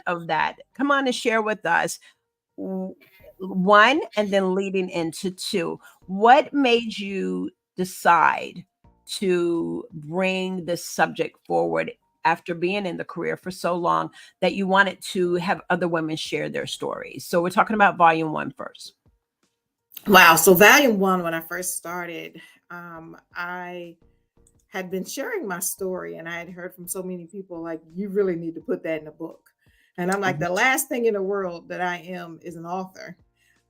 Of that, come on and share with us w- one and then leading into two. What made you decide to bring this subject forward after being in the career for so long that you wanted to have other women share their stories? So we're talking about volume one first. Wow. So, volume one, when I first started, I had been sharing my story, and I had heard from so many people, like, you really need to put that in a book. And I'm like, Mhm. the last thing in the world that I am is an author.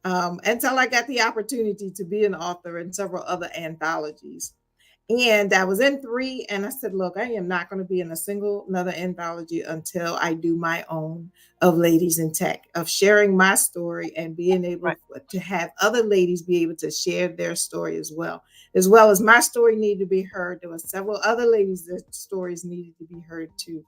Until I got the opportunity to be an author in several other anthologies. And I was in three, and I said, look, I am not going to be in a single another anthology until I do my own of Ladies in Tech, of sharing my story and being able Right. to have other ladies be able to share their story as well as my story needed to be heard. There were several other ladies that stories needed to be heard too.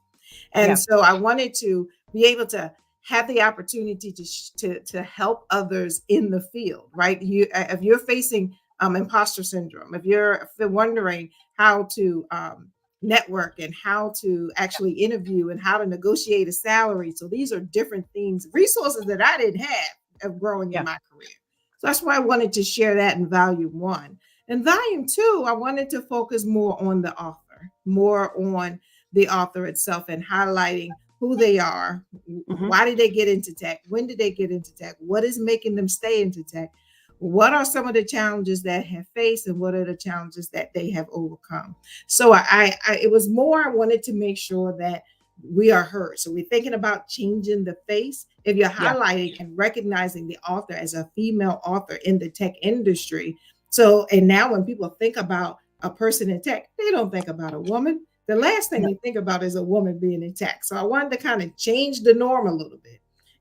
And Yeah. so I wanted to be able to have the opportunity to help others in the field, right? If you're facing imposter syndrome, if you're wondering how to network and how to actually interview and how to negotiate a salary, so these are different things, resources that I didn't have of growing in Yeah. my career. So that's why I wanted to share that in volume one. In volume two, I wanted to focus more on the author, more on the author itself and highlighting who they are, Hmm. why did they get into tech, when did they get into tech, what is making them stay into tech, what are some of the challenges that have faced, and what are the challenges that they have overcome. So it was more, I wanted to make sure that we are heard. So we're thinking about changing the face. If you're Yeah. highlighting and recognizing the author as a female author in the tech industry, so and now when people think about a person in tech, they don't think about a woman. The last thing Yeah. they think about is a woman being in tech. So I wanted to kind of change the norm a little bit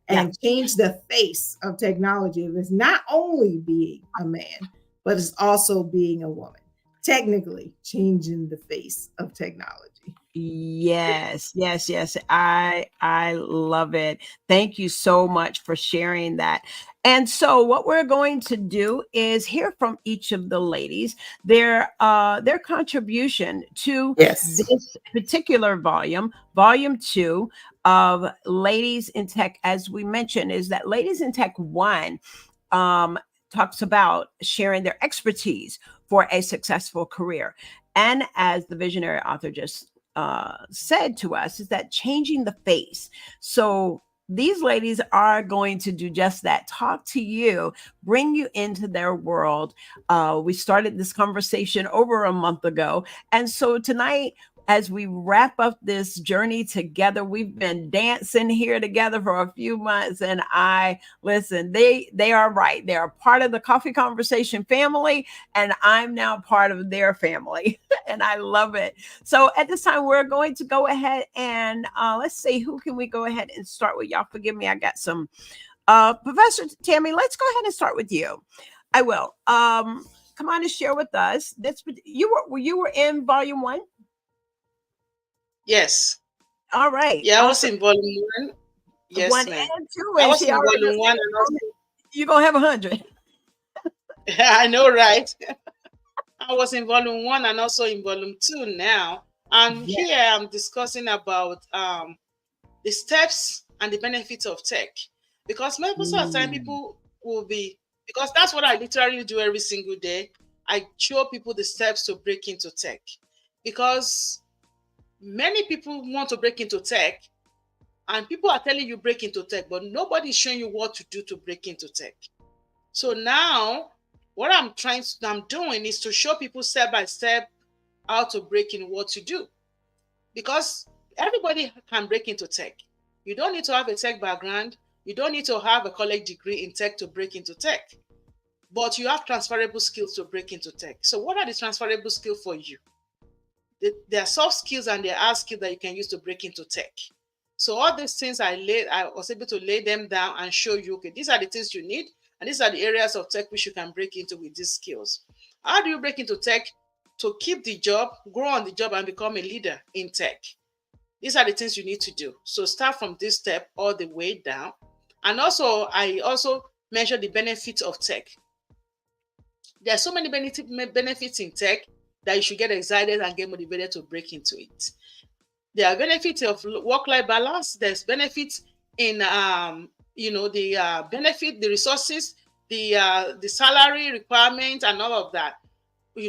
Yeah. and change the face of technology. It's not only being a man, but it's also being a woman. Technically, changing the face of technology. Yes, yes, yes. I love it. Thank you so much for sharing that. And so what we're going to do is hear from each of the ladies their contribution to Yes. this particular volume, volume 2 of Ladies in Tech. As we mentioned, is that Ladies in Tech 1 um talks about sharing their expertise for a successful career. And as the visionary author just said to us, is that changing the face. So these ladies are going to do just that, talk to you, bring you into their world. We started this conversation over a month ago. And so tonight, as we wrap up this journey together, we've been dancing here together for a few months. And I listen, they are right. They're part of the Coffee Conversation family, and I'm now part of their family. And I love it. So at this time, we're going to go ahead and let's see, who can we go ahead and start with? Y'all forgive me, I got some. Professor Tammy, let's go ahead and start with you. I will. Come on and share with us. This you were in volume one. Yes. All right, Yeah, I was awesome. in volume one. One Yes, ma'am. and two, I and was she in already volume just one and also you gonna have 100. I know, right? I was in volume one and also in volume two now. And Yeah, here I'm discussing about the steps and the benefits of tech. Because most of the time mm, people will be, because that's what I literally do every single day. I show people the steps to break into tech. Because many people want to break into tech, and people are telling you break into tech, but nobody's showing you what to do to break into tech. So now what I'm doing is to show people step by step how to break in what to do. Because everybody can break into tech. You don't need to have a tech background. You don't need to have a college degree in tech to break into tech. But you have transferable skills to break into tech. So what are the transferable skills for you? There are soft skills and there are hard skills that you can use to break into tech. So all these things I was able to lay them down and show you, okay, these are the things you need, and these are the areas of tech which you can break into with these skills. How do you break into tech? To keep the job, grow on the job, and become a leader in tech. These are the things you need to do. So start from this step all the way down. And also, I also mentioned the benefits of tech. There are so many benefits in tech that you should get excited and get motivated to break into it. There are benefits of work-life balance. There's benefits in the benefit, the resources, the salary requirement, and all of that.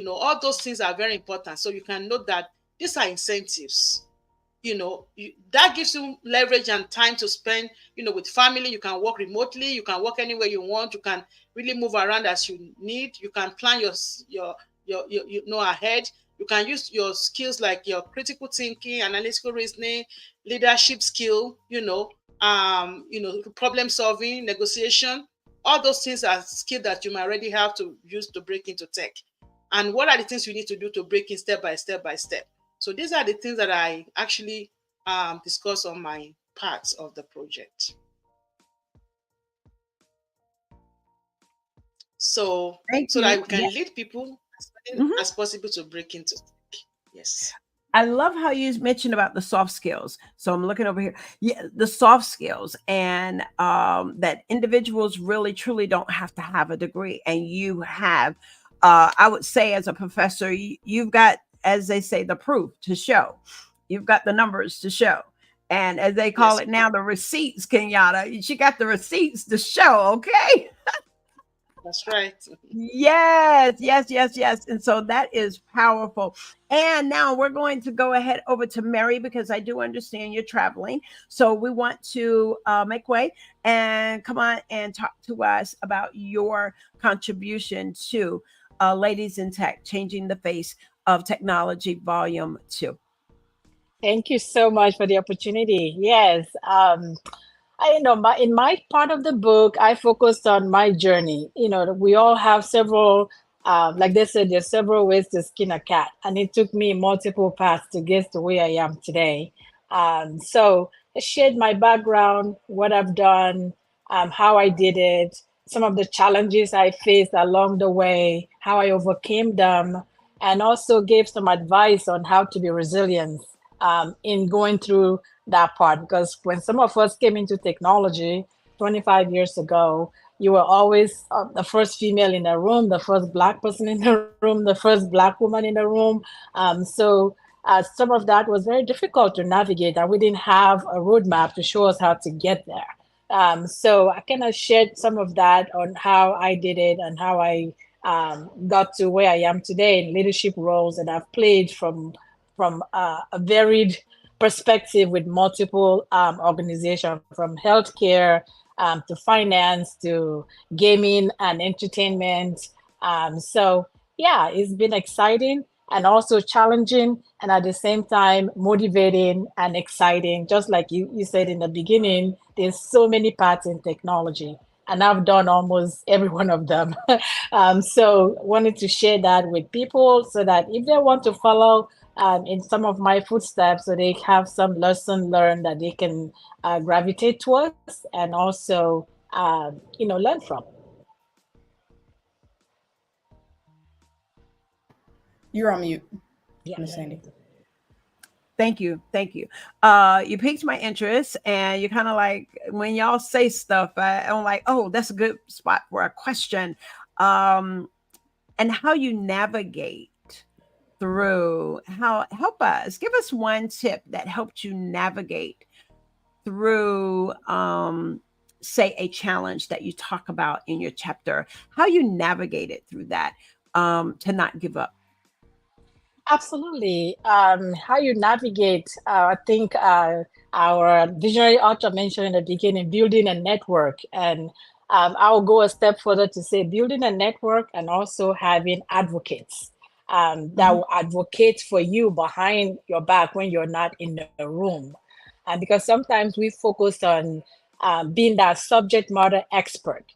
All those things are very important. So you can note that these are incentives. That gives you leverage and time to spend, with family. You can work remotely. You can work anywhere you want. You can really move around as you need. You can plan your ahead. You can use your skills like your critical thinking, analytical reasoning, leadership skill, problem solving, negotiation. All those things are skills that you might already have to use to break into tech. And what are the things you need to do to break in step by step by step? So these are the things that I actually discuss on my parts of the project. So that we can lead people as many as possible to break into tech. Yes. I love how you mentioned about the soft skills. So I'm looking over here. Yeah, the soft skills, and that individuals really truly don't have to have a degree. And you have, I would say, as a professor, you've got, as they say, the proof to show. You've got the numbers to show. And as they call it now, the receipts, Kenyatta. She got the receipts to show, okay? That's right. Yes. And so that is powerful. And now we're going to go ahead over to Mary, because I do understand you're traveling. So we want to make way and come on and talk to us about your contribution to Ladies in Tech, Changing the Face of Technology, Volume 2. Thank you so much for the opportunity. Yes. I know in my part of the book, I focused on my journey. We all have several, like they said, there's several ways to skin a cat, and it took me multiple paths to get to where I am today. So I shared my background, what I've done, how I did it, some of the challenges I faced along the way, how I overcame them, and also gave some advice on how to be resilient in going through that part. Because when some of us came into technology 25 years ago, you were always the first female in the room, the first Black person in the room, the first Black woman in the room. So some of that was very difficult to navigate, and we didn't have a roadmap to show us how to get there. So I kind of shared some of that on how I did it and how I got to where I am today in leadership roles that I've played from a varied perspective with multiple organizations, from healthcare to finance to gaming and entertainment. So yeah, it's been exciting and also challenging, and at the same time motivating and exciting. Just like you said in the beginning, there's so many parts in technology, and I've done almost every one of them. So wanted to share that with people so that if they want to follow in some of my footsteps, so they have some lesson learned that they can gravitate towards and also, learn from. You're on mute, Yeah. Miss Sandy. Thank you. You piqued my interest, and you're kind of like, when y'all say stuff, I'm like, oh, that's a good spot for a question. And how you navigate through, help us, give us one tip that helped you navigate through, say, a challenge that you talk about in your chapter, how you navigated through that to not give up. Absolutely. How you navigate, I think our visionary author mentioned in the beginning, building a network. And I'll go a step further to say building a network and also having advocates that will advocate for you behind your back when you're not in the room. And because sometimes we focus on being that subject matter expert.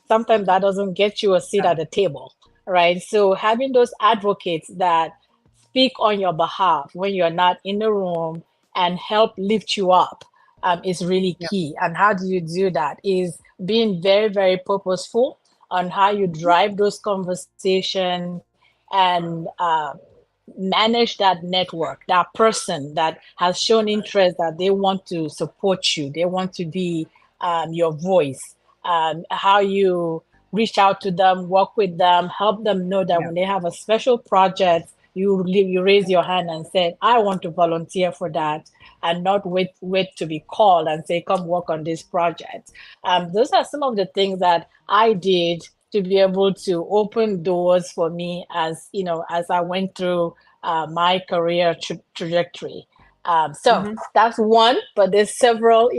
Sometimes that doesn't get you a seat at the table, right? So having those advocates that speak on your behalf when you're not in the room and help lift you up is really key. And how do you do that? Is being very, very purposeful on how you drive those conversations and manage that network, that person that has shown interest, that they want to support you, they want to be your voice, how you reach out to them, work with them, help them know that when they have a special project, you raise your hand and said, I want to volunteer for that, and not wait to be called and say, come work on this project. Those are some of the things that I did to be able to open doors for me as as I went through my career trajectory. So Mhm. that's one, but there's several,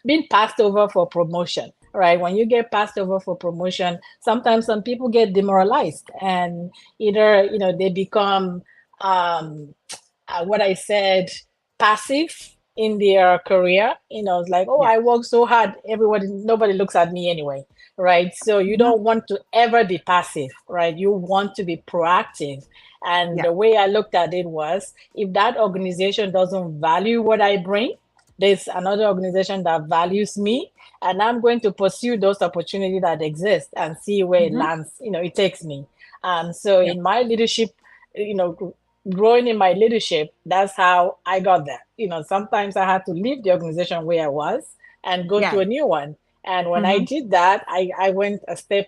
being passed over for promotion, right? When you get passed over for promotion, sometimes some people get demoralized and either, they become, what I said, passive in their career. It's like, oh, Yeah. I work so hard, nobody looks at me anyway, right? So you Mhm. don't want to ever be passive, right? You want to be proactive. And Yeah. the way I looked at it was, if that organization doesn't value what I bring, there's another organization that values me, and I'm going to pursue those opportunities that exist and see where it Mhm. lands, it takes me. So Yeah. in my leadership, growing in my leadership, that's how I got there. Sometimes I had to leave the organization where I was and go to Yeah. a new one. And when I Mhm. did that, I went a step,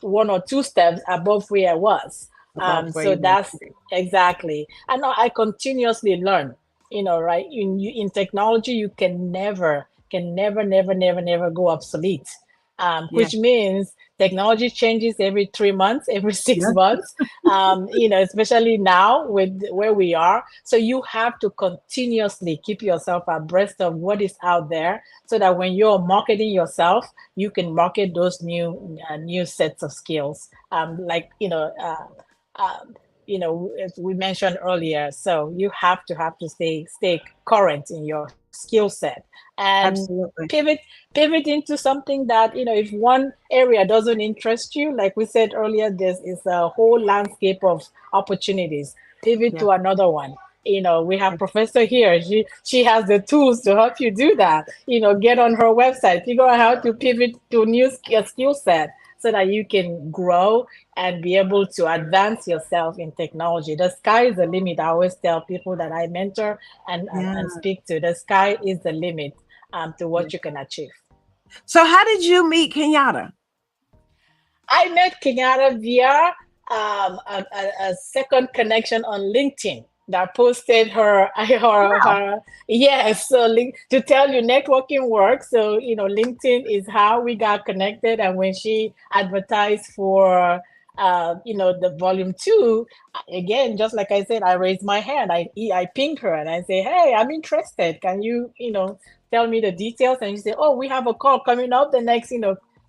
one or two steps above where I was. Above where So you want that's to be. exactly. And I continuously learn, right? In technology, you can never go obsolete. Yeah. Which means technology changes every 3 months, every six Yeah. months, especially now with where we are. So you have to continuously keep yourself abreast of what is out there so that when you're marketing yourself, you can market those new sets of skills. Like, as we mentioned earlier. So you have to stay current in your skill set and Absolutely. pivot into something that, if one area doesn't interest you, like we said earlier, there's is a whole landscape of opportunities. Pivot Yeah. to another one. We have Yeah. Professor here. She has the tools to help you do that. Get on her website, figure out how to pivot to a new skill set so that you can grow and be able to advance yourself in technology. The sky is the limit. I always tell people that I mentor and Yeah. speak to. The sky is the limit to Yeah. what you can achieve. So how did you meet Kenyatta? I met Kenyatta via a second connection on LinkedIn that posted Wow. her yes, so to tell you networking works. So LinkedIn is how we got connected, and when she advertised for the volume 2, again, just like I said, I raised my hand, I pinged her and I say, hey, I'm interested, can you tell me the details? And she said, oh, we have a call coming up the next,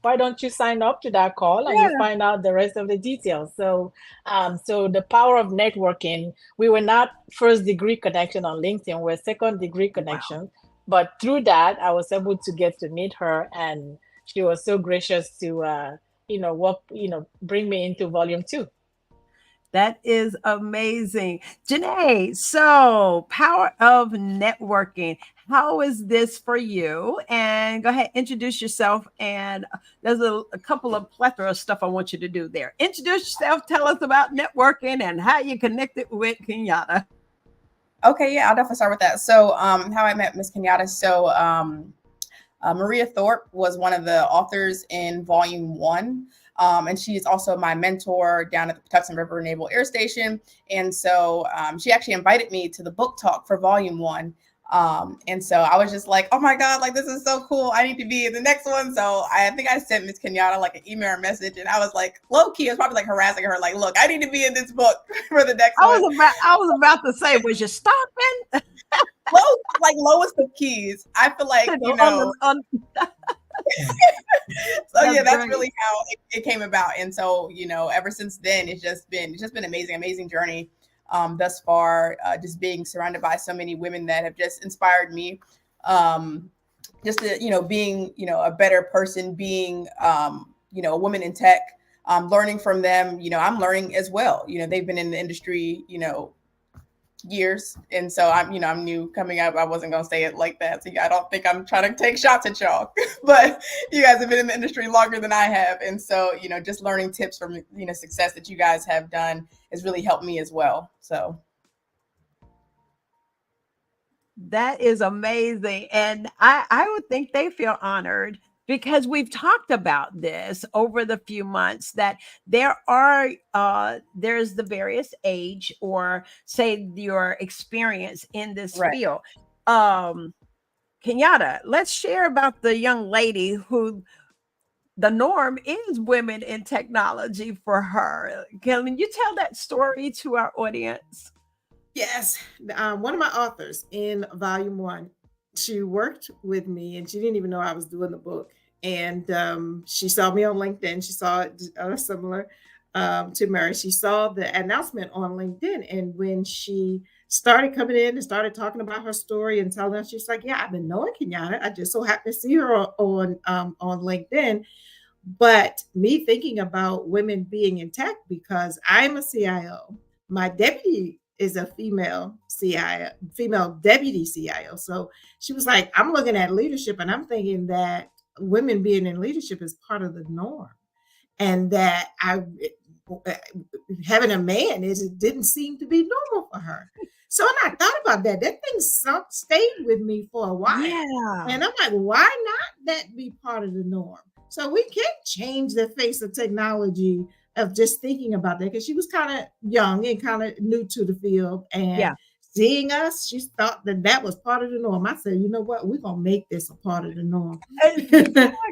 why don't you sign up to that call and you Yeah. find out the rest of the details? So the power of networking, we were not first degree connection on LinkedIn, we're second degree Wow. connection, but through that I was able to get to meet her, and she was so gracious to bring me into volume 2. That is amazing. Janae, so power of networking. How is this for you? And go ahead, introduce yourself. And there's a couple of plethora of stuff I want you to do there. Introduce yourself, tell us about networking and how you connected with Kenyatta. Okay, yeah, I'll definitely start with that. So, how I met Miss Kenyatta. So, Maria Thorpe was one of the authors in Volume 1. And she's also my mentor down at the Patuxent River Naval Air Station. And so she actually invited me to the book talk for Volume 1. And so I was just like, oh my God, like this is so cool. I need to be in the next one. So I think I sent Miss Kenyatta like an email or message, and I was like, low key, I was probably like harassing her, like, look, I need to be in this book for the next one. I was about to say, was you stopping? Low, like lowest of keys. I feel like, so That's yeah, that's great. really how it came about. And so, ever since then, it's just been amazing journey thus far. Just being surrounded by so many women that have just inspired me. Just to, being, a better person, being, a woman in tech, learning from them. I'm learning as well. They've been in the industry, years, and so I'm new coming up. I wasn't gonna say it like that, so I don't think I'm trying to take shots at y'all. But you guys have been in the industry longer than I have, and so just learning tips from success that you guys have done has really helped me as well. So That is amazing. And I would think they feel honored because we've talked about this over the few months, that there are there's the various age, or say your experience in this Right. field. Kenyatta, let's share about the young lady who the norm is women in technology for her. Can you tell that story to our audience? Yes, one of my authors in volume one, she worked with me and she didn't even know I was doing the book. And she saw me on LinkedIn. She saw it similar to Mary. She saw the announcement on LinkedIn. And when she started coming in and started talking about her story and telling us, she's like, yeah, I've been knowing Kenyatta. I just so happened to see her on LinkedIn. But me thinking about women being in tech, because I'm a CIO, my deputy is a female CIO, female deputy CIO. So she was like, I'm looking at leadership and I'm thinking that women being in leadership is part of the norm. And that having a man it didn't seem to be normal for her. So when I thought about that, that thing stayed with me for a while. Yeah. And I'm like, why not that be part of the norm? So we can change the face of technology of just thinking about that, because she was kind of young and kind of new to the field, and Yeah. seeing us, she thought that that was part of the norm. I said, you know what? We're going to make this a part of the norm.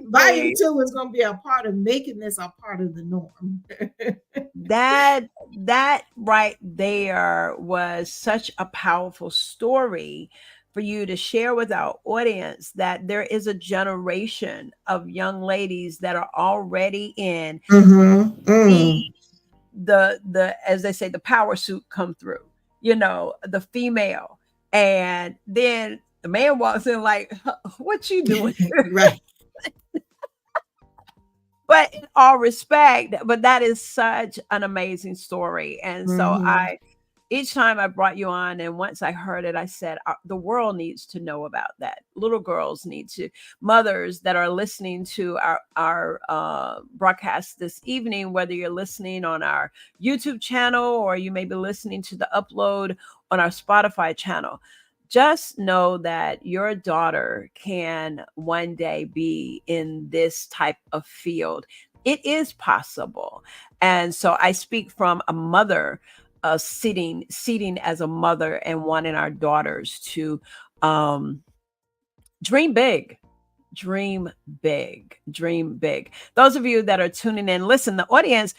Volume 2 is going to be a part of making this a part of the norm. that right there was such a powerful story for you to share with our audience, that there is a generation of young ladies that are already in the as they say, the power suit come through, the female, and then the man walks in like, what you doing? Right. But in all respect, but that is such an amazing story. And so each time I brought you on, and once I heard it, I said, the world needs to know about that. Little girls need to, mothers that are listening to our broadcast this evening, whether you're listening on our YouTube channel or you may be listening to the upload on our Spotify channel, just know that your daughter can one day be in this type of field. It is possible. And so I speak from a mother, sitting as a mother and wanting our daughters to dream big. Dream big. Those of you that are tuning in, listen, the audience,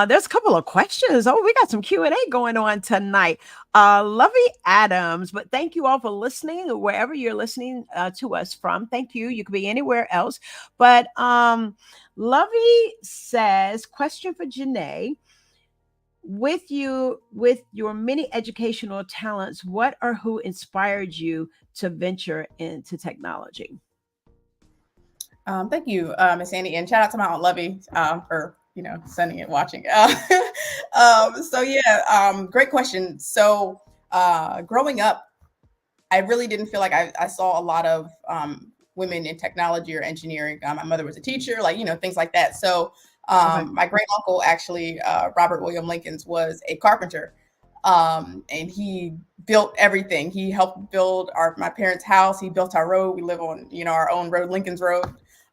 there's a couple of questions. Oh, we got some Q&A going on tonight. Lovey Adams, but thank you all for listening, wherever you're listening to us from. Thank you. You could be anywhere else. But Lovey says, question for Janae. With your many educational talents, what or who inspired you to venture into technology? Thank you, Miss Andy, and shout out to my Aunt Lovey for sending it, watching. Great question. So growing up, I really didn't feel like I saw a lot of women in technology or engineering. My mother was a teacher, things like that. So my great uncle, actually, Robert William Lincolns, was a carpenter. And he built everything. He helped build my parents' house. He built our road. We live on, our own road, Lincoln's Road.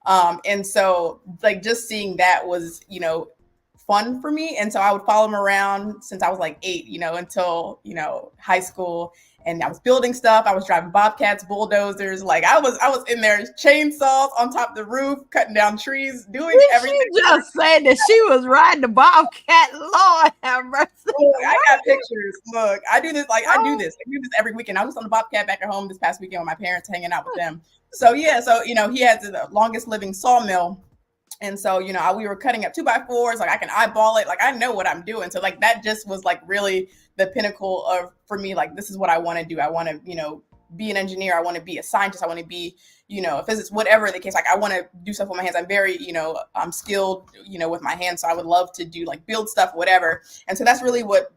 And so just seeing that was, fun for me. And so I would follow him around since I was 8, until, high school. And I was building stuff. I was driving Bobcats, bulldozers. I was in there, chainsaws on top of the roof, cutting down trees, doing everything. She just said that she was riding the Bobcat. Lord have mercy. Look, I got pictures. Look, I do this. I do this every weekend. I was on the Bobcat back at home this past weekend with my parents, hanging out with them. So he has the longest living sawmill. And so, we were cutting up 2x4s. I can eyeball it. I know what I'm doing. So that just was really the pinnacle of, for me, this is what I want to do. I want to, be an engineer. I want to be a scientist. I want to be, a physicist, whatever the case. I want to do stuff with my hands. I'm very, I'm skilled, with my hands. So I would love to do build stuff, whatever. And so that's really what,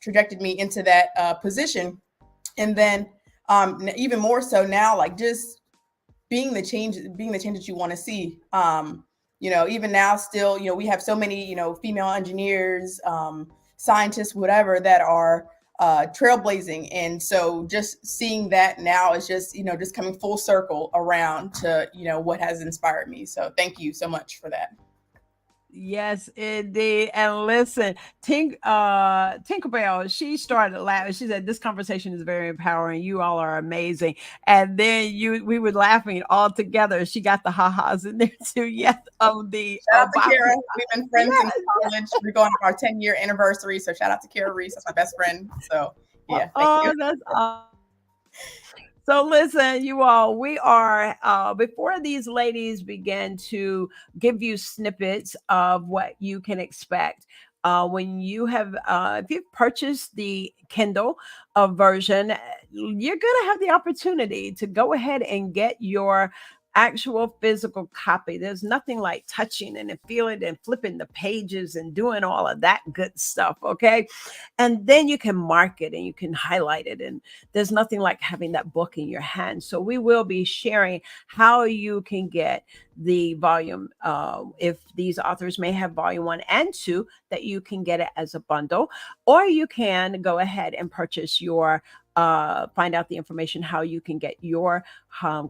trajected me into that position. And then even more so now, just being the change that you want to see. Even now still, we have so many, female engineers, scientists, whatever, that are trailblazing. And so just seeing that now is just, just coming full circle around to, what has inspired me. So thank you so much for that. Yes, indeed. And listen, Tinkerbell, she started laughing. She said, "This conversation is very empowering. You all are amazing." And then we were laughing all together. She got the ha-has in there too. Yes, of the shout out to Kara. We've been friends since college. We're going on our 10-year anniversary. So shout out to Kara Reese. That's my best friend. So yeah. Oh, that's awesome. So listen, you all, we are, before these ladies begin to give you snippets of what you can expect, when you have, if you've purchased the Kindle version, you're going to have the opportunity to go ahead and get your actual physical copy. There's nothing like touching and feeling and flipping the pages and doing all of that good stuff. Okay. And then you can mark it and you can highlight it. And there's nothing like having that book in your hand. So we will be sharing how you can get the volume, if these authors may have volume 1 and 2, that you can get it as a bundle, or you can go ahead and purchase your, find out the information how you can get your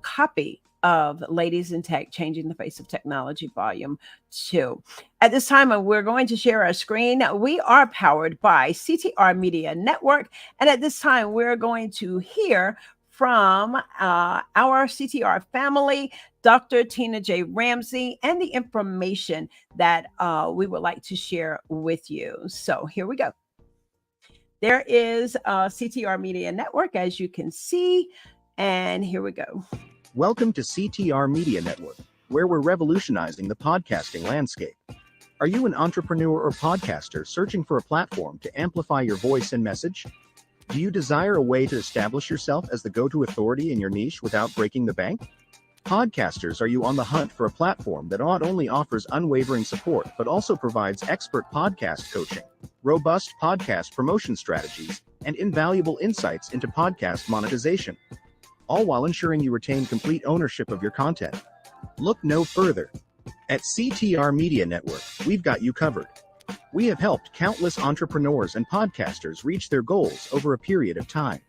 copy of Ladies in Tech, Changing the Face of Technology, Volume 2. At this time, we're going to share our screen. We are powered by CTR Media Network. And at this time, we're going to hear from our CTR family, Dr. Tina J. Ramsey, and the information that we would like to share with you. So here we go. There is CTR Media Network, as you can see. And here we go. Welcome to CTR Media Network, where we're revolutionizing the podcasting landscape. Are you an entrepreneur or podcaster searching for a platform to amplify your voice and message? Do you desire a way to establish yourself as the go-to authority in your niche without breaking the bank? Podcasters, are you on the hunt for a platform that not only offers unwavering support, but also provides expert podcast coaching, robust podcast promotion strategies, and invaluable insights into podcast monetization, all while ensuring you retain complete ownership of your content? Look no further. At CTR Media Network, we've got you covered. We have helped countless entrepreneurs and podcasters reach their goals over a period of time.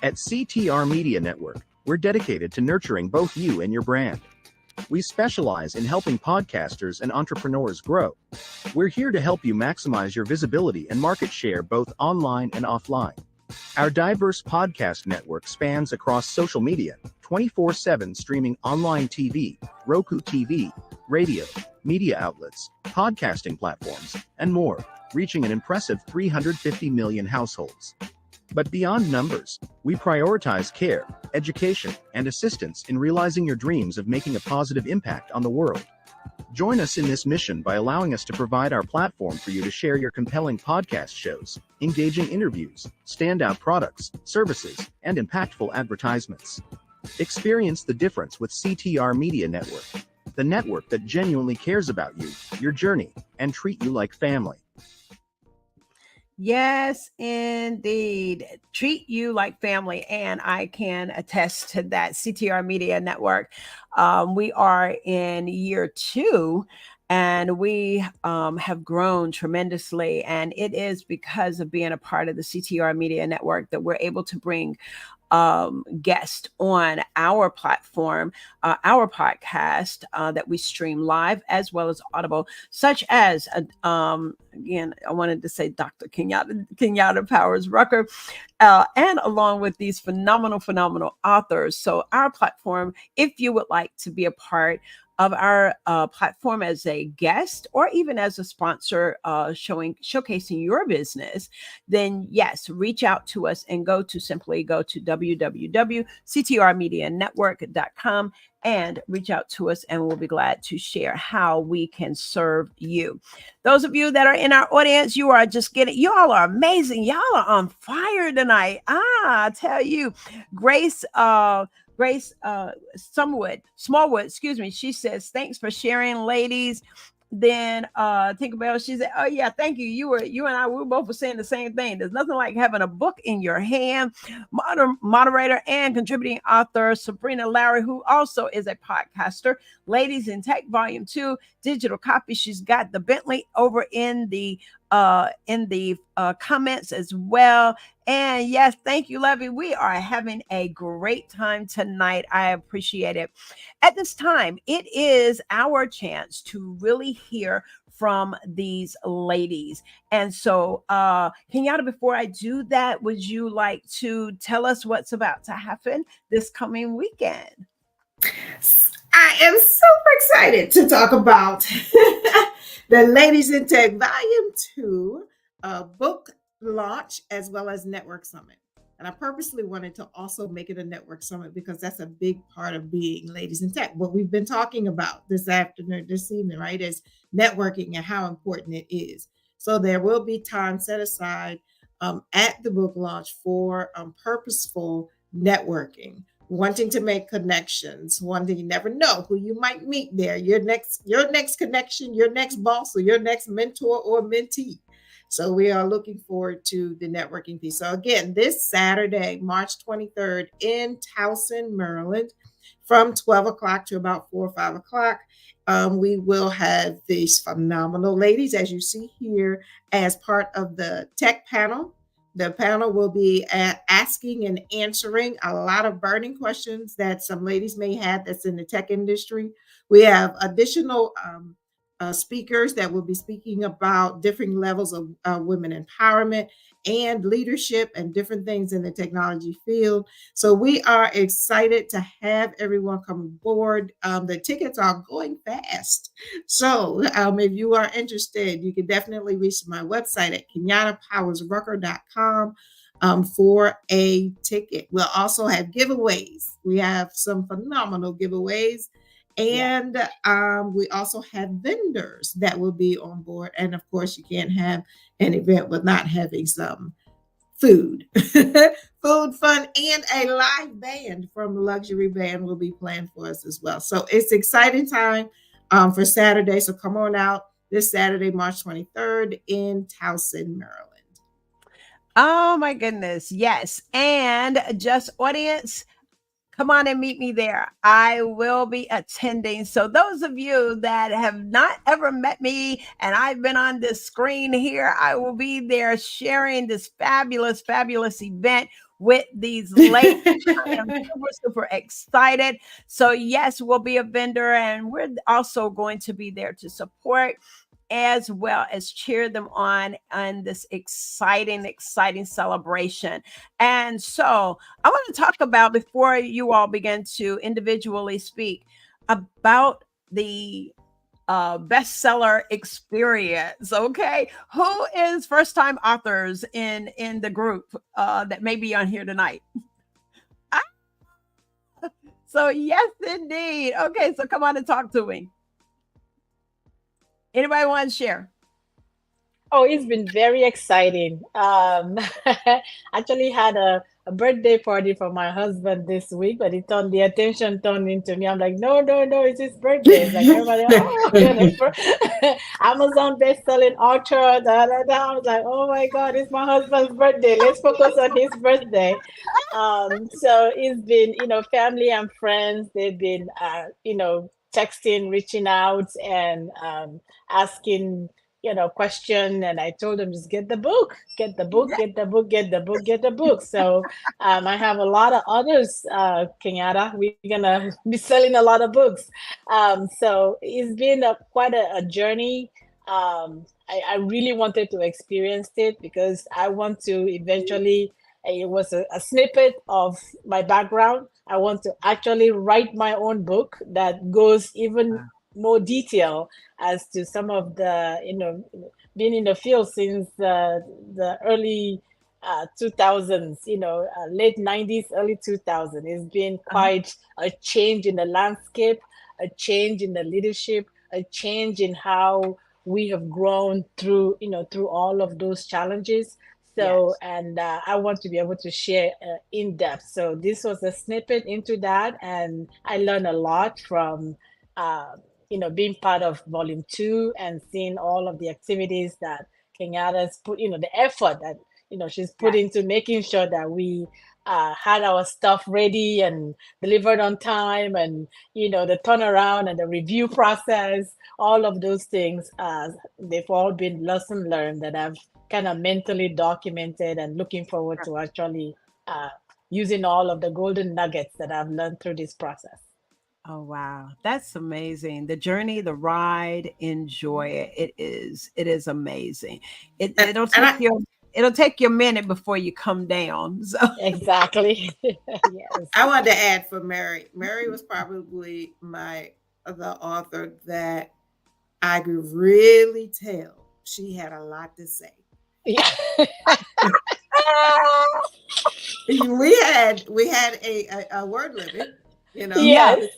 At CTR Media Network, we're dedicated to nurturing both you and your brand. We specialize in helping podcasters and entrepreneurs grow. We're here to help you maximize your visibility and market share both online and offline. Our diverse podcast network spans across social media, 24/7 streaming online TV, Roku TV, radio, media outlets, podcasting platforms, and more, reaching an impressive 350 million households. But beyond numbers, we prioritize care, education, and assistance in realizing your dreams of making a positive impact on the world. Join us in this mission by allowing us to provide our platform for you to share your compelling podcast shows, engaging interviews, standout products, services, and impactful advertisements. Experience the difference with CTR Media Network, the network that genuinely cares about you, your journey, and treat you like family. Yes, indeed. Treat you like family. And I can attest to that. CTR Media Network. We are in year 2 and we have grown tremendously. And it is because of being a part of the CTR Media Network that we're able to bring guest on our platform, our podcast that we stream live as well as Audible, such as, again, I wanted to say Dr. Kenyatta Powers Rucker, and along with these phenomenal authors. So our platform, if you would like to be a part of our platform as a guest or even as a sponsor showcasing your business, then yes, reach out to us and simply go to www.ctrmedianetwork.com and reach out to us, and we'll be glad to share how we can serve you. Those of you that are in our audience, you are just y'all are amazing. Y'all are on fire tonight. I tell you, Grace Smallwood, excuse me. She says, thanks for sharing, ladies. Then Tinkerbell, she said, oh yeah, thank you. You and I, we both were saying the same thing. There's nothing like having a book in your hand. Moderator and contributing author Sabrina Lowry, who also is a podcaster. Ladies in Tech Volume 2, digital copy. She's got the Bentley over in the in the comments as well. And yes, thank you, Levy. We are having a great time tonight. I appreciate it. At this time, it is our chance to really hear from these ladies. And so, Kenyatta, before I do that, would you like to tell us what's about to happen this coming weekend? I am super excited to talk about the Ladies in Tech Volume 2 book launch as well as Network Summit. And I purposely wanted to also make it a network summit because that's a big part of being Ladies in Tech. What we've been talking about this evening, right, is networking and how important it is. So there will be time set aside at the book launch for purposeful networking, wanting to make connections, wanting, you never know who you might meet there, your next connection, your next boss, or your next mentor or mentee. So we are looking forward to the networking piece. So again, this Saturday, March 23rd in Towson, Maryland, from 12 o'clock to about 4 or 5 o'clock, we will have these phenomenal ladies, as you see here, as part of the tech panel. The panel will be asking and answering a lot of burning questions that some ladies may have that's in the tech industry. We have additional speakers that will be speaking about different levels of women empowerment and leadership and different things in the technology field. So we are excited to have everyone come aboard. The tickets are going fast. So if you are interested, you can definitely reach my website at kenyattapowersrucker.com for a ticket. We'll also have giveaways. We have some phenomenal giveaways. And we also have vendors that will be on board. And of course, you can't have an event with not having some food, food, fun, and a live band from the Luxury Band will be playing for us as well. So it's exciting time for Saturday. So come on out this Saturday, March 23rd in Towson, Maryland. Oh my goodness. Yes. And just audience, come on and meet me there. I will be attending. So those of you that have not ever met me and I've been on this screen here, I will be there sharing this fabulous, fabulous event with these ladies. I am super, super excited. So yes, we'll be a vendor and we're also going to be there to support as well as cheer them on this exciting, exciting celebration. And so I want to talk about, before you all begin to individually speak, about the bestseller experience. Okay, who is first time authors in the group that may be on here tonight? So yes, indeed. Okay, so come on and talk to me. Anybody want to share? Oh, it's been very exciting. Actually had a birthday party for my husband this week, but the attention turned into me. I'm like, no, it's his birthday. It's like everybody, Amazon best-selling author, da, da, da. I was like, oh my God, it's my husband's birthday. Let's focus on his birthday. So it's been, family and friends, they've been, texting, reaching out and asking question, and I told them just get the book. So I have a lot of others, Kenyatta. We're gonna be selling a lot of books. So it's been quite a journey. I really wanted to experience it because I want to eventually. It was a snippet of my background. I want to actually write my own book that goes even more detail as to some of the, being in the field since the early 2000s, late 90s, early 2000s. It's been quite a change in the landscape, a change in the leadership, a change in how we have grown through all of those challenges. So, and I want to be able to share in depth. So this was a snippet into that. And I learned a lot from, being part of volume 2 and seeing all of the activities that Kenyatta's put, the effort that, she's put into making sure that we had our stuff ready and delivered on time, and the turnaround and the review process, all of those things, they've all been lesson learned that I've kind of mentally documented and looking forward to actually using all of the golden nuggets that I've learned through this process. Oh wow, that's amazing. The journey, the ride, enjoy it. It is amazing. It And, it'll and take you it'll take you a minute before you come down. So Exactly. Yes. I wanted to add for Mary. Mary was probably the author that I could really tell she had a lot to say. Yeah. We had a word limit, Yes.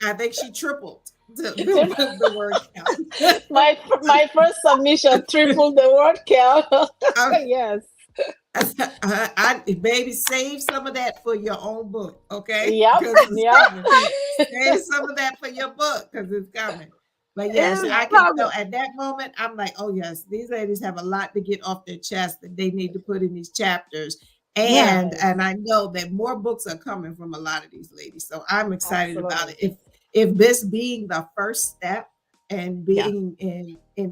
I think she tripled the word count. My first submission tripled the word count. Yes. Baby, save some of that for your own book, okay? Yep. 'Cause it's Yep. coming. Save some of that for your book because it's coming. But yes, it's I can coming. tell at that moment, I'm like, oh yes, these ladies have a lot to get off their chest that they need to put in these chapters. And Yes. and I know that more books are coming from a lot of these ladies. So I'm excited about it. Absolutely. If this being the first step and Yeah. being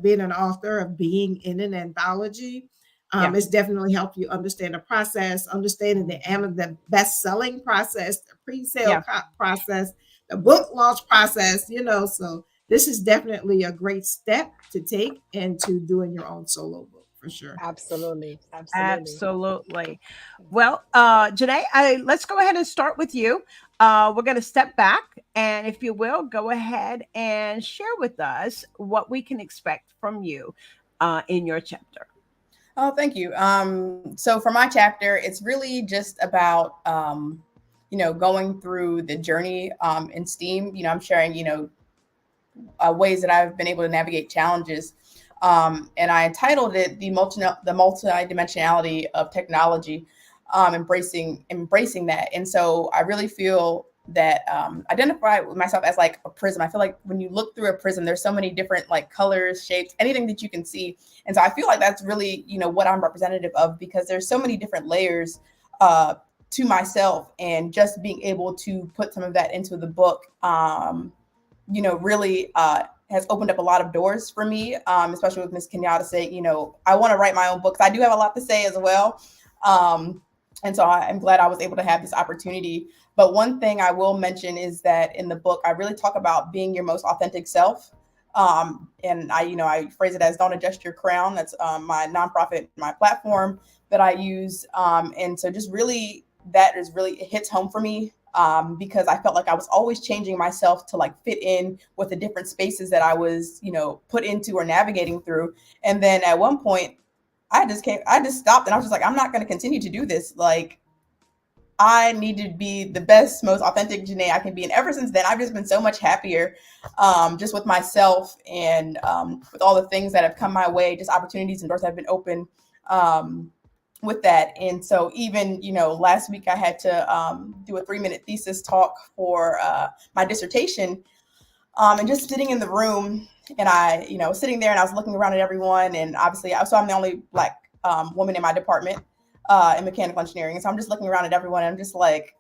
being an author of being in an anthology, Yeah. it's definitely helped you understand the process, understanding the best-selling process, the pre-sale Yeah. process, the book launch process, so this is definitely a great step to take into doing your own solo book for sure. Absolutely. Absolutely. Well, Janae, let's go ahead and start with you. We're going to step back, and if you will, go ahead and share with us what we can expect from you in your chapter. Oh, thank you. So for my chapter, it's really just about, going through the journey in STEAM. I'm sharing, ways that I've been able to navigate challenges. And I entitled it the multidimensionality of technology, embracing that. And so I really feel that identify with myself as like a prism. I feel like when you look through a prism, there's so many different like colors, shapes, anything that you can see. And so I feel like that's really, what I'm representative of, because there's so many different layers to myself, and just being able to put some of that into the book, really has opened up a lot of doors for me, especially with Ms. Kenyatta saying, I want to write my own books. I do have a lot to say as well. And so I'm glad I was able to have this opportunity. But one thing I will mention is that in the book, I really talk about being your most authentic self. And I phrase it as don't adjust your crown. That's my nonprofit, my platform that I use. And so just really, it hits home for me, because I felt like I was always changing myself to like fit in with the different spaces that I was, put into or navigating through. And then at one point, I just stopped, and I was just like, I'm not going to continue to do this. Like, I need to be the best, most authentic Janae I can be. And ever since then, I've just been so much happier, just with myself, and with all the things that have come my way, just opportunities and doors that have been open with that. And so even, last week I had to do a 3-minute thesis talk for my dissertation, and just sitting in the room, and I, sitting there, and I was looking around at everyone, and obviously, I'm the only Black woman in my department in mechanical engineering. And so I'm just looking around at everyone, and I'm just like,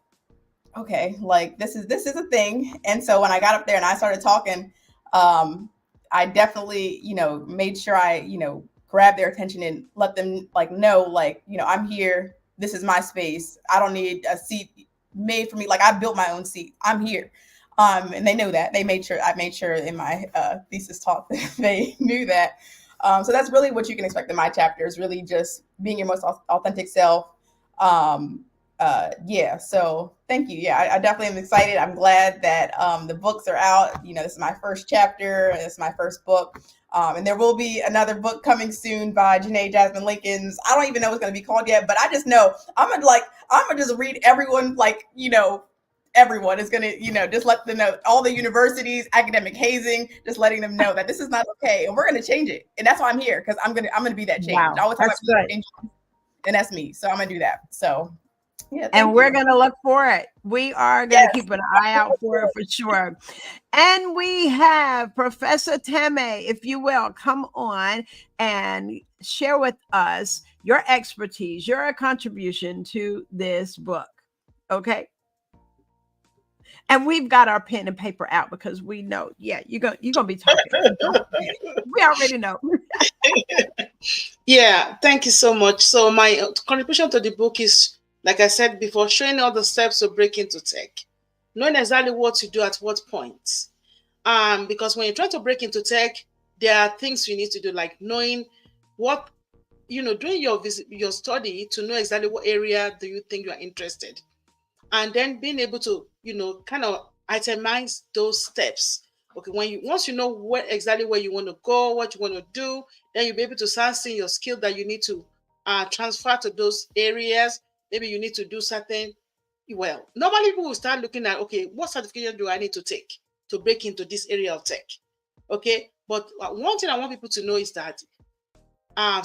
okay, like this is a thing. And so when I got up there and I started talking, I definitely, made sure I, grab their attention and let them know, I'm here. This is my space. I don't need a seat made for me. Like, I built my own seat. I'm here. And they know that. I made sure in my thesis talk that they knew that. So that's really what you can expect in my chapter, is really just being your most authentic self. So thank you. Yeah, I definitely am excited. I'm glad that the books are out. This is my first chapter. This is my first book. And there will be another book coming soon by Janae Jasmine Lincolns. I don't even know what it's going to be called yet, but I just know I'm gonna just read everyone, everyone is going to, just let them know, all the universities, academic hazing, just letting them know that this is not okay, and we're going to change it. And that's why I'm here, because I'm going to be that change. Wow, I always talk that's about good. change, and that's me. So I'm going to do that. So yeah, And we're going to look for it. We are going to keep an eye out for it for sure. And we have Professor Teme, if you will, come on and share with us your expertise, your contribution to this book. Okay. And we've got our pen and paper out because we know, yeah, you're gonna be talking. We already know. Yeah, thank you so much. So my contribution to the book is, like I said before, showing all the steps to break into tech, knowing exactly what to do at what point. Because when you try to break into tech, there are things you need to do, like knowing what, doing your study to know exactly what area do you think you are interested, and then being able to, kind of itemize those steps. Okay, once you know exactly where you want to go, what you want to do, then you'll be able to start seeing your skill that you need to transfer to those areas. Maybe you need to do certain. Well, normally people will start looking at, okay, what certification do I need to take to break into this area of tech? Okay, but one thing I want people to know is that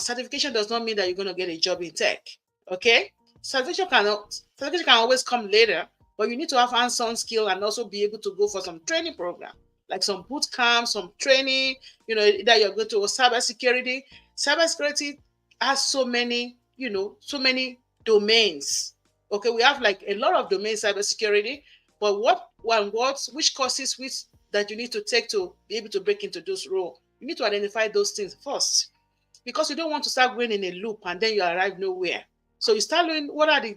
certification does not mean that you're going to get a job in tech. Okay, certification can always come later, but you need to have hands-on skill and also be able to go for some training program, like some boot camp, some training. That you're going to cybersecurity. Cybersecurity has so many, so many domains. Okay, we have like a lot of domains cybersecurity, but which courses that you need to take to be able to break into those roles? You need to identify those things first, because you don't want to start going in a loop and then you arrive nowhere. So you start learning what are the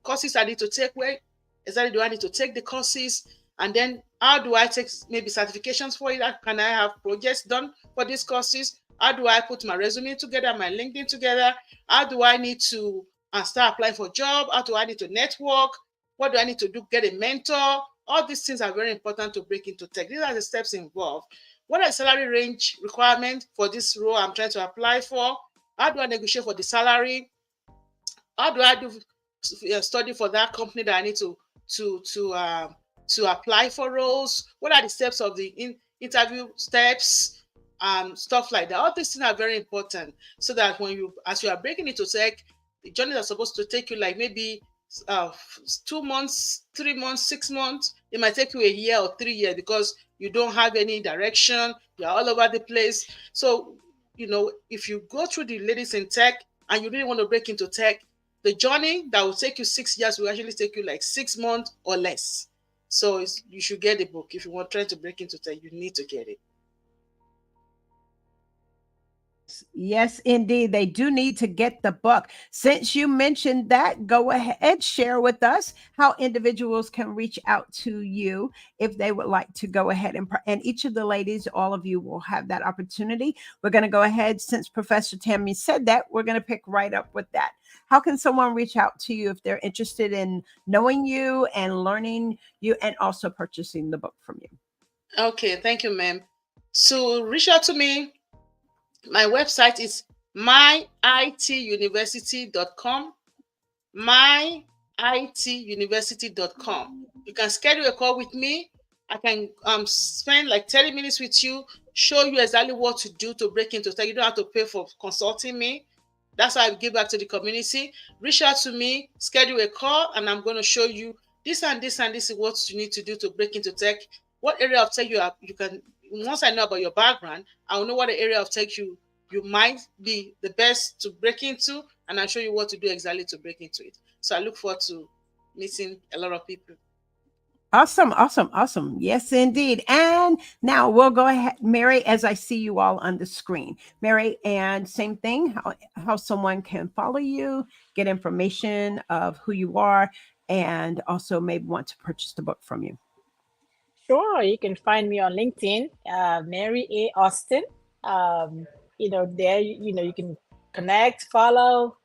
courses I need to take, where exactly do I need to take the courses, and then how do I take maybe certifications for it? Can I have projects done for these courses? How do I put my resume together, my LinkedIn together? How do I need to start applying for job? How do I need to network? What do I need to do? Get a mentor? All these things are very important to break into tech. These are the steps involved. What are the salary range requirement for this role I'm trying to apply for? How do I negotiate for the salary? How do I do study for that company that I need to apply for roles? What are the steps of the interview steps? Stuff like that. All these things are very important, so that as you are breaking into tech, the journeys are supposed to take you like maybe 2 months, 3 months, 6 months. It might take you a year or 3 years because you don't have any direction. You're all over the place. So, if you go through the ladies in tech and you really want to break into tech, the journey that will take you 6 years will actually take you like 6 months or less. So you should get the book. If you want trying to break into tech, you need to get it. Yes, indeed. They do need to get the book. Since you mentioned that, go ahead, share with us how individuals can reach out to you if they would like to go ahead and each of the ladies, all of you will have that opportunity. We're going to go ahead, since Professor Tammy said that, we're going to pick right up with that. How can someone reach out to you if they're interested in knowing you and learning you and also purchasing the book from you? Okay, thank you, ma'am. So reach out to me. My website is myituniversity.com. myituniversity.com. You can schedule a call with me. I can spend like 30 minutes with you, show you exactly what to do to break into tech. You don't have to pay for consulting me. That's how I give back to the community. Reach out to me, schedule a call, and I'm going to show you this and this and this is what you need to do to break into tech. What area of tech you can. Once I know about your background, I will know what area of tech you might be the best to break into, and I'll show you what to do exactly to break into it. So I look forward to meeting a lot of people. Awesome, awesome, awesome. Yes, indeed. And now we'll go ahead, Mary, as I see you all on the screen. Mary, and same thing, how someone can follow you, get information of who you are, and also maybe want to purchase the book from you. Sure, you can find me on LinkedIn, Mary A. Austin. There, you can connect, follow,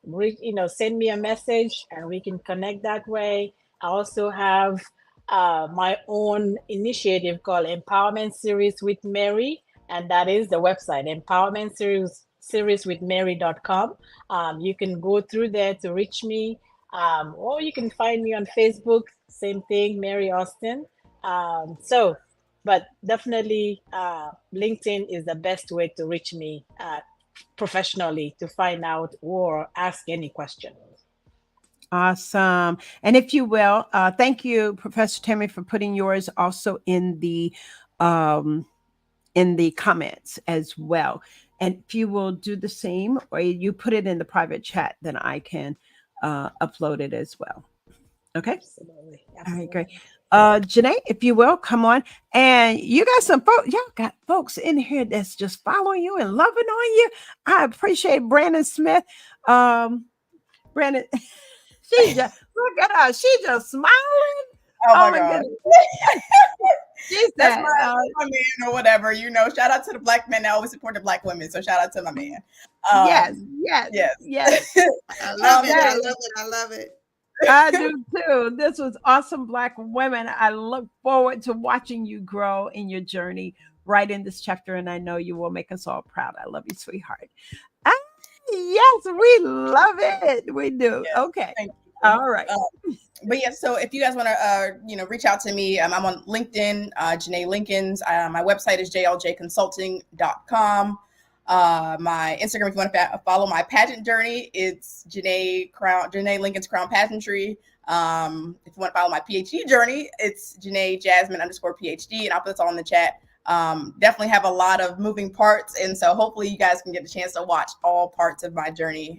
send me a message, and we can connect that way. I also have my own initiative called Empowerment Series with Mary, and that is the website, Empowerment Series with Mary.com. You can go through there to reach me, or you can find me on Facebook, same thing, Mary Austin. But definitely LinkedIn is the best way to reach me professionally to find out or ask any question. Awesome. And if you will, thank you, Professor Tammy, for putting yours also in the comments as well. And if you will do the same, or you put it in the private chat, then I can upload it as well. Okay. Absolutely. All right, great. Absolutely. Janae, if you will, come on. And you got some folks, y'all got folks in here that's just following you and loving on you. I appreciate Brandon Smith. Brandon, she just look at her, she just smiling. Oh my my God. goodness. She That's said, my man or whatever, you know. Shout out to the Black men that always support the Black women. So shout out to my man. yes, yes, Yes. yes. I love it. I Yes. love it. I love it. I do too. This was awesome, Black women. I look forward to watching you grow in your journey right in this chapter, and I know you will make us all proud. I love you, sweetheart. Ah, yes, we love it. We do. Yes, Okay. thank you. All right. But yeah, so if you guys want to, reach out to me, I'm on LinkedIn, Janae Linkins. My website is jljconsulting.com. My Instagram, if you want to follow my pageant journey, it's Janae Linkins Crown Pageantry. If you want to follow my PhD journey, it's Janae Jasmine _PhD, and I'll put this all in the chat. Definitely have a lot of moving parts, and so hopefully you guys can get the chance to watch all parts of my journey.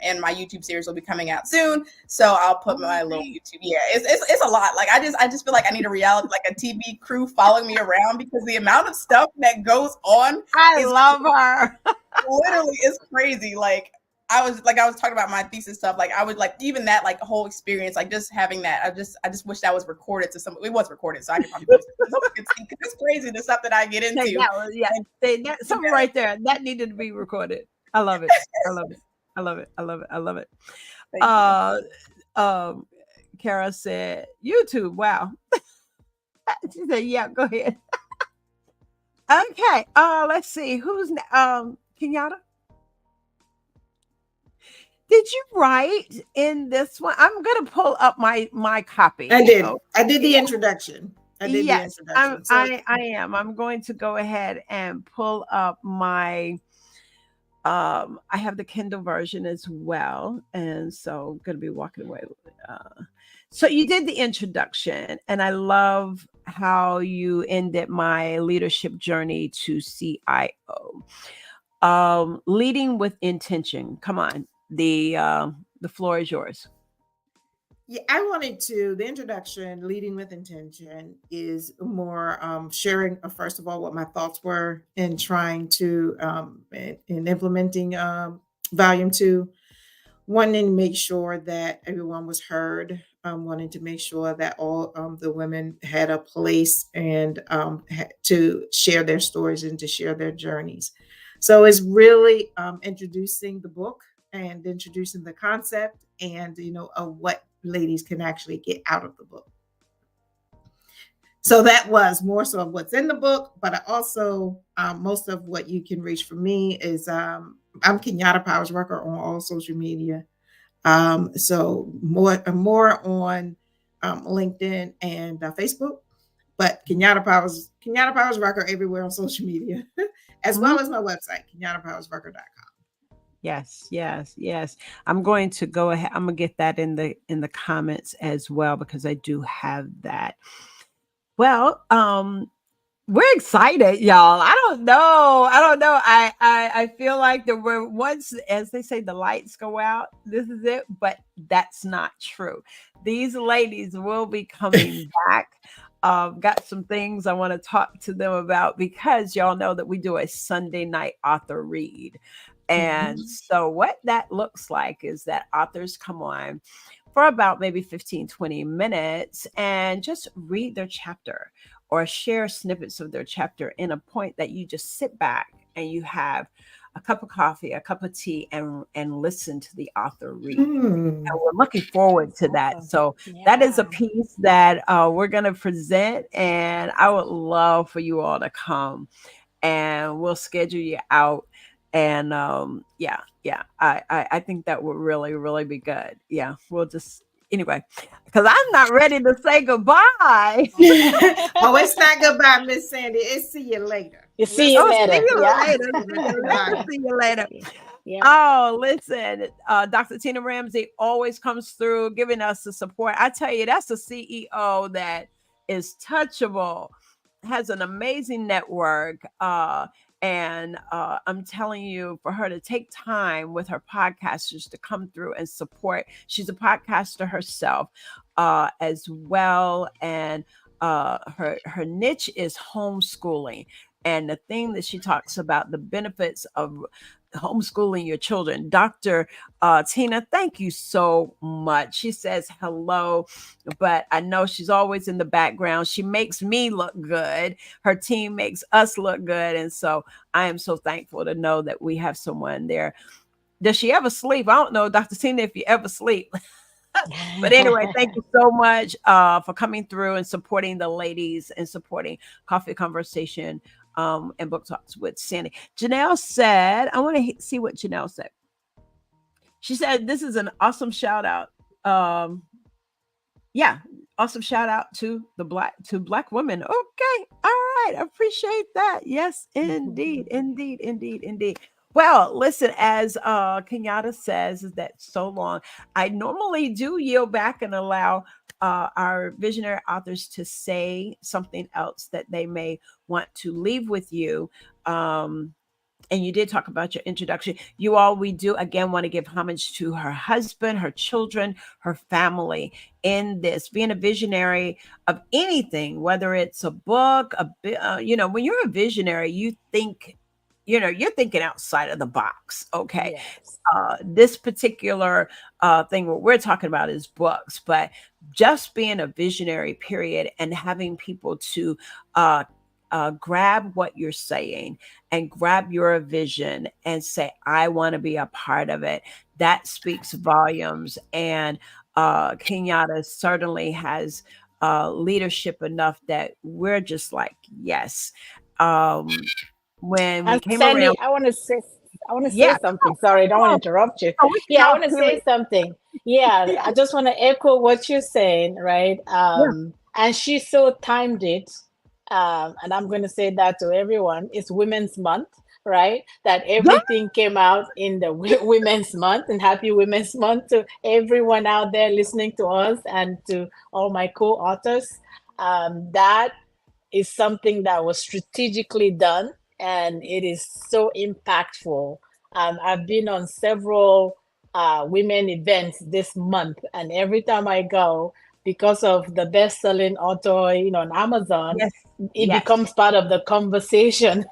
And my YouTube series will be coming out soon, so I'll put my little YouTube. Yeah, it's a lot. Like I just feel like I need a reality, like a TV crew following me around, because the amount of stuff that goes on, I love her. literally is crazy. Like I was talking about my thesis stuff. Like I would like even that like whole experience, like just having that. I just wish that was recorded to some. It was recorded, so I could probably post it. So it's crazy the stuff that I get into. Something right there that needed to be recorded. I love it. I love it. I love it. I love it. I love it. Kara said YouTube. Wow. She said, "Yeah, go ahead." Okay. Let's see who's Kenyatta. Did you write in this one? I'm gonna pull up my copy. I did. I did the introduction. Yes, the introduction. I am. I'm going to go ahead and pull up my. I have the Kindle version as well, and so I'm gonna be walking away. So you did the introduction, and I love how you ended my leadership journey to CIO. Leading with intention. Come on. The floor is yours. Yeah, I wanted to. The introduction, leading with intention, is more sharing, first of all, what my thoughts were in trying to in implementing volume 2. Wanting to make sure that everyone was heard. Wanting to make sure that all the women had a place and to share their stories and to share their journeys. So it's really introducing the book and introducing the concept and of what ladies can actually get out of the book. So that was more so of what's in the book, but I also most of what you can reach from me is I'm Kenyatta Powers Rucker on all social media. So more on LinkedIn and Facebook, but Kenyatta Powers Rucker everywhere on social media, as well as my website, KenyattaPowersRucker.com. Yes, yes, yes. I'm going to go ahead. I'm gonna get that in the comments as well, because I do have that. Well, we're excited, y'all. I don't know. I feel like there were once, as they say, the lights go out. This is it, but that's not true. These ladies will be coming back. Got some things I want to talk to them about, because y'all know that we do a Sunday night author read. And so what that looks like is that authors come on for about maybe 15, 20 minutes and just read their chapter or share snippets of their chapter in a point that you just sit back and you have a cup of coffee, a cup of tea, and listen to the author read. And we're looking forward to that. So that is a piece that we're going to present, and I would love for you all to come, and we'll schedule you out. And I think that would really, really be good. Yeah, we'll just anyway, because I'm not ready to say goodbye. Oh, it's not goodbye, Miss Sandy. It's see you later. See you later. See you later. Yeah. Oh, listen, Dr. Tina Ramsey always comes through giving us the support. I tell you, that's a CEO that is touchable, has an amazing network, And I'm telling you, for her to take time with her podcasters to come through and support, she's a podcaster herself as well. And her niche is homeschooling. And the thing that she talks about, the benefits of homeschooling your children. Dr. Tina, thank you so much. She says hello, but I know she's always in the background. She makes me look good. Her team makes us look good. And so I am so thankful to know that we have someone there. Does she ever sleep? I don't know, Dr. Tina, if you ever sleep. But anyway, thank you so much for coming through and supporting the ladies and supporting Coffee Conversation and Book Talks with Sandy. Janelle said, I want to see what Janelle said. She said, this is an awesome shout out. Yeah, awesome shout out to black women. Okay, all right, I appreciate that. Yes, indeed, indeed, indeed, indeed. Well, listen, as Kenyatta says, is that so long. I normally do yield back and allow our visionary authors to say something else that they may want to leave with you. And you did talk about your introduction. You all, we do again want to give homage to her husband, her children, her family in this, being a visionary of anything, whether it's a book, when you're a visionary, you think, you're thinking outside of the box. Okay. Yes. This particular thing, what we're talking about is books, but just being a visionary period and having people to grab what you're saying and grab your vision and say, I want to be a part of it. That speaks volumes. And Kenyatta certainly has leadership enough that we're just like, yes. When we And came Sandy, around, I want to say yeah, something. Sorry, I don't want to interrupt you. oh, we can Yeah, I all want to feel say it. something. Yeah, Yeah, I just want to echo what you're saying, right? yeah, And she so timed it. And I'm going to say that to everyone. It's Women's Month, right? That yeah. everything came out in the Women's Month, and happy Women's Month to everyone out there listening to us and to all my co-authors. That is something that was strategically done, and it is so impactful. I've been on several women events this month, and every time I go, because of the best-selling author, on Amazon, Yes, it yes, becomes part of the conversation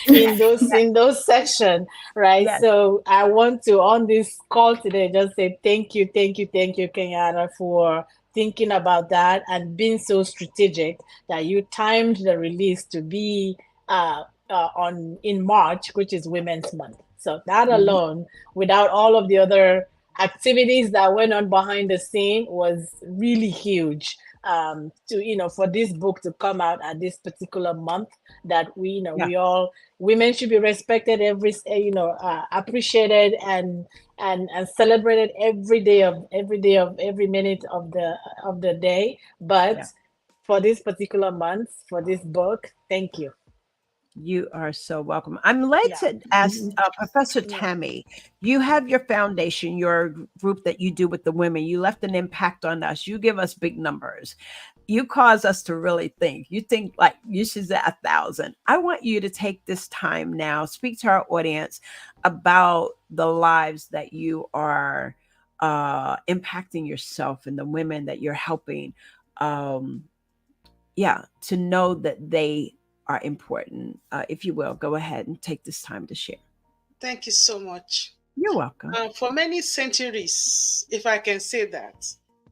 yes, in those sessions, right? yes. So I want to, on this call today, just say thank you, Kenyatta, for thinking about that and being so strategic that you timed the release to be on in March, which is Women's Month. So that Mhm. alone, without all of the other activities that went on behind the scene, was really huge. For this book to come out at this particular month, that Yeah, we all women should be respected, appreciated and celebrated every day of every minute of the day. But yeah. for this particular month, for this book, thank you. You are so welcome. I'm led Yeah. to ask Professor Yeah. Tammy, you have your foundation, your group that you do with the women. You left an impact on us. You give us big numbers. You cause us to really think. You think like you should say 1,000. I want you to take this time now, speak to our audience about the lives that you are impacting yourself and the women that you're helping. Um, yeah, to know that they are important. If you will, go ahead and take this time to share. Thank you so much. You're welcome. For many centuries, if I can say that,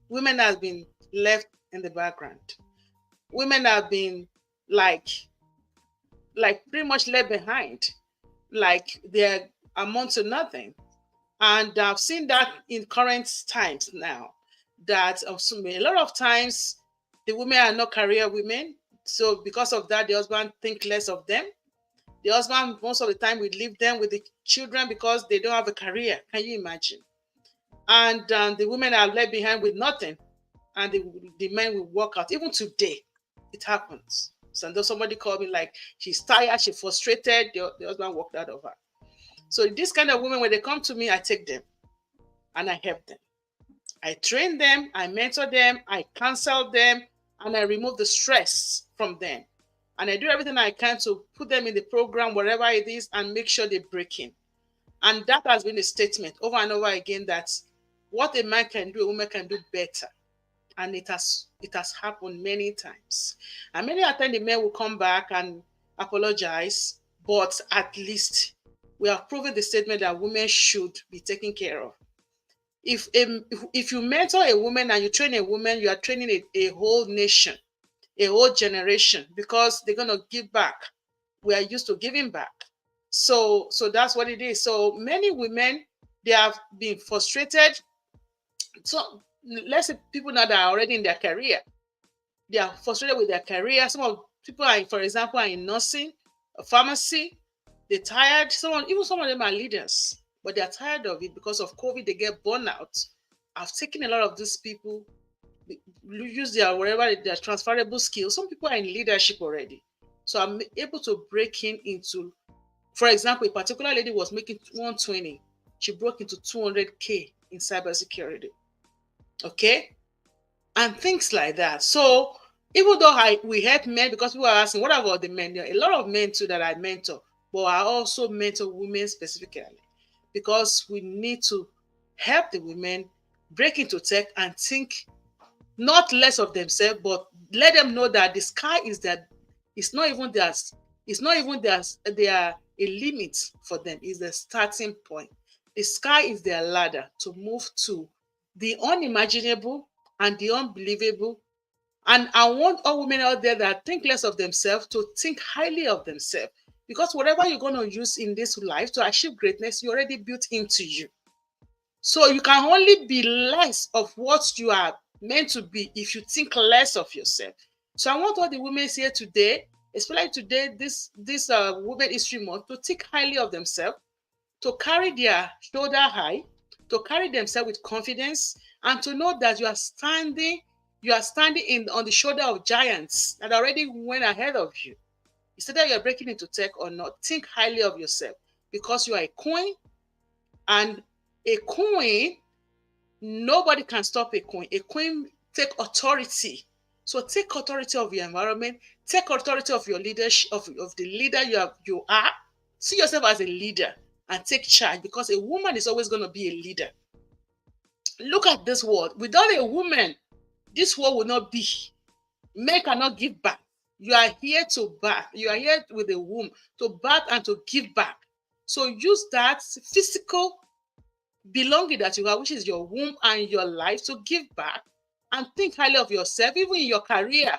women have been left in the background. Women have been like pretty much left behind, like they're amount to nothing. And I've seen that in current times now, that a lot of times the women are not career women. So because of that, the husband think less of them. The husband, most of the time, will leave them with the children because they don't have a career. Can you imagine? And the women are left behind with nothing. And the men will walk out. Even today, it happens. So though somebody called me like, she's tired, she's frustrated, the husband walked out of her. So this kind of women, when they come to me, I take them and I help them. I train them, I mentor them, I counsel them, and I remove the stress from them. And I do everything I can to put them in the program, whatever it is, and make sure they break in. And that has been a statement over and over again that what a man can do, a woman can do better. And it has happened many times. And many times the men will come back and apologize, but at least we have proven the statement that women should be taken care of. If you mentor a woman and you train a woman, you are training a whole nation, a whole generation, because they're going to give back. We are used to giving back. So that's what it is. So many women, they have been frustrated. So let's say people now that are already in their career, they are frustrated with their career. Some of people are, for example, are in nursing, pharmacy. They're tired. Even some of them are leaders, but they're tired of it because of COVID. They get burnout. I've taken a lot of these people, use their whatever their transferable skills. Some people are in leadership already, so I'm able to break into. For example, a particular lady was making 120. She broke into 200K in cybersecurity. Okay, and things like that. So even though we help men, because people are asking, what about the men? There are a lot of men too that I mentor, but I also mentor women specifically because we need to help the women break into tech and think not less of themselves, but let them know that the sky is that it's not even theirs. It's not even theirs. They are a limit for them. It's the starting point. The sky is their ladder to move to the unimaginable and the unbelievable. And I want all women out there that think less of themselves to think highly of themselves. Because whatever you're going to use in this life to achieve greatness, you already built into you. So you can only be less of what you are meant to be if you think less of yourself. So I want all the women here today, especially today, this Women History Month, to think highly of themselves, to carry their shoulder high, to carry themselves with confidence, and to know that you are standing on the shoulder of giants that already went ahead of you. Instead that you're breaking into tech or not, think highly of yourself because you are a queen, and a queen, nobody can stop a queen. A queen take authority. So take authority of your environment, take authority of your leadership, of the leader you are. See yourself as a leader and take charge, because a woman is always going to be a leader. Look at this world. Without a woman, this world will not be. Men cannot give back. You are here to birth. You are here with a womb to birth and to give back. So use that physical belonging that you have, which is your womb and your life, to give back and think highly of yourself, even in your career.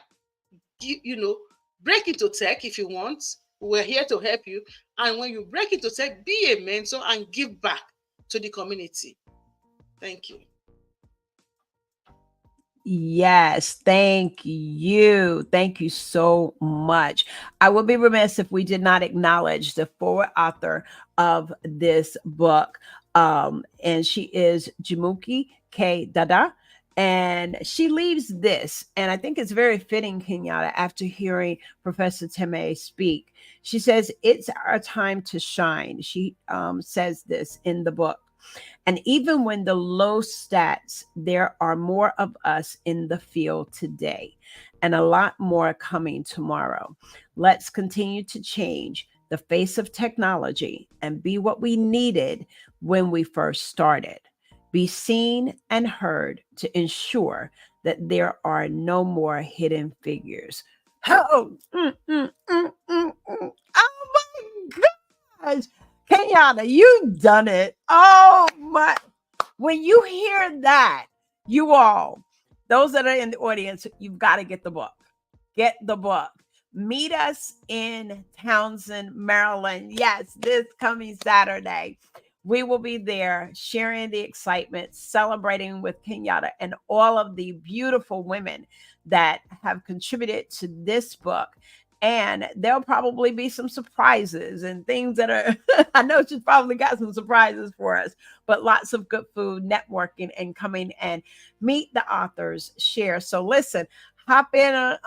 Break into tech if you want. We're here to help you. And when you break into tech, be a mentor and give back to the community. Thank you. Yes, thank you. Thank you so much. I would be remiss if we did not acknowledge the forward author of this book. And she is Jumuki K. Dada. And she leaves this, and I think it's very fitting, Kenyatta, after hearing Professor Teme speak. She says, it's our time to shine. She says this in the book. And even when the low stats, there are more of us in the field today and a lot more coming tomorrow. Let's continue to change the face of technology and be what we needed when we first started. Be seen and heard to ensure that there are no more hidden figures. Oh, oh my gosh. Kenyatta, you've done it. Oh my. When you hear that, you all, those that are in the audience, you've got to get the book. Get the book. Meet us in Townsend, Maryland. Yes, this coming Saturday. We will be there sharing the excitement, celebrating with Kenyatta and all of the beautiful women that have contributed to this book. And there'll probably be some surprises and things that are, I know she's probably got some surprises for us, but lots of good food, networking, and coming and meet the authors, share. So listen, hop in,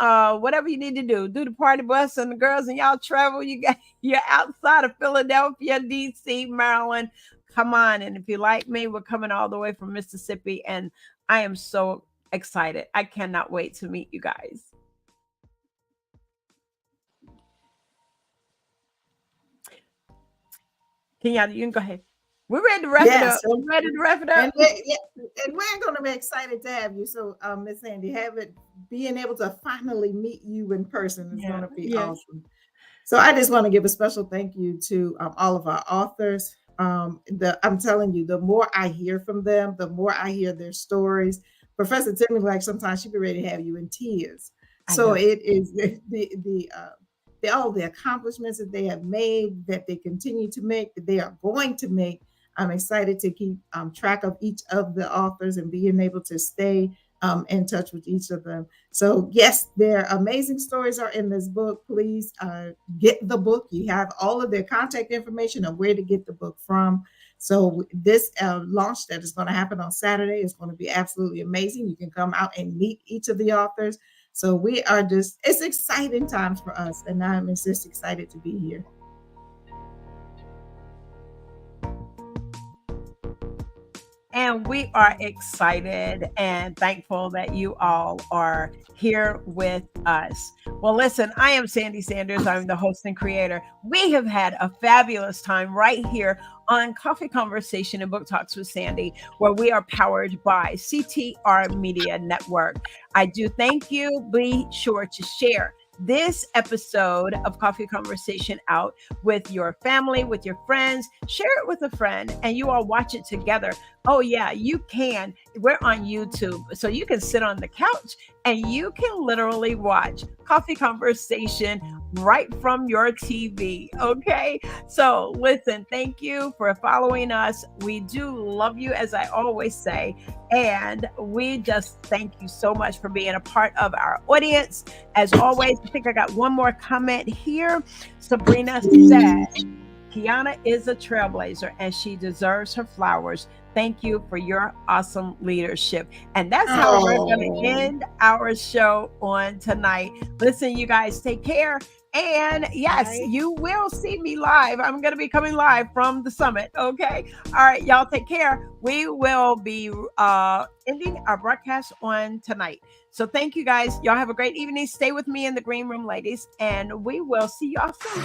whatever you need to do the party bus and the girls and y'all travel. You're outside of Philadelphia, DC, Maryland. Come on. And if you like me, we're coming all the way from Mississippi. And I am so excited. I cannot wait to meet you guys. Kenyatta, you can go ahead. We're ready to wrap it Yes, up. We're ready to wrap it up. and we're going to be excited to have you. So, Miss Sandy, being able to finally meet you in person is going to be awesome. So, I just want to give a special thank you to all of our authors. I'm telling you, the more I hear from them, the more I hear their stories. Professor Timmy, like sometimes she'd be ready to have you in tears. So it is all the accomplishments that they have made, that they continue to make, that they are going to make. I'm excited to keep track of each of the authors and being able to stay in touch with each of them. So yes, their amazing stories are in this book. Please get the book. You have all of their contact information and where to get the book from. So this launch that is going to happen on Saturday is going to be absolutely amazing. You can come out and meet each of the authors. So it's exciting times for us. And I'm just excited to be here. And we are excited and thankful that you all are here with us. Well, listen, I am Sandy Sanders. I'm the host and creator. We have had a fabulous time right here on Coffee Conversation and Book Talks with Sandy, where we are powered by CTR Media Network. I do thank you. Be sure to share this episode of Coffee Conversation out with your family, with your friends. Share it with a friend and you all watch it together. Oh yeah, you can. We're on YouTube, so you can sit on the couch and you can literally watch Coffee Conversation right from your TV. Okay. So listen, thank you for following us. We do love you, as I always say. And we just thank you so much for being a part of our audience. As always, I think I got one more comment here. Sabrina said, Kiana is a trailblazer and she deserves her flowers. Thank you for your awesome leadership. And that's how we're going to end our show on tonight. Listen, you guys, take care. And yes, you will see me live. I'm going to be coming live from the summit. Okay. All right. Y'all take care. We will be ending our broadcast on tonight. So thank you guys. Y'all have a great evening. Stay with me in the green room, ladies, and we will see y'all soon.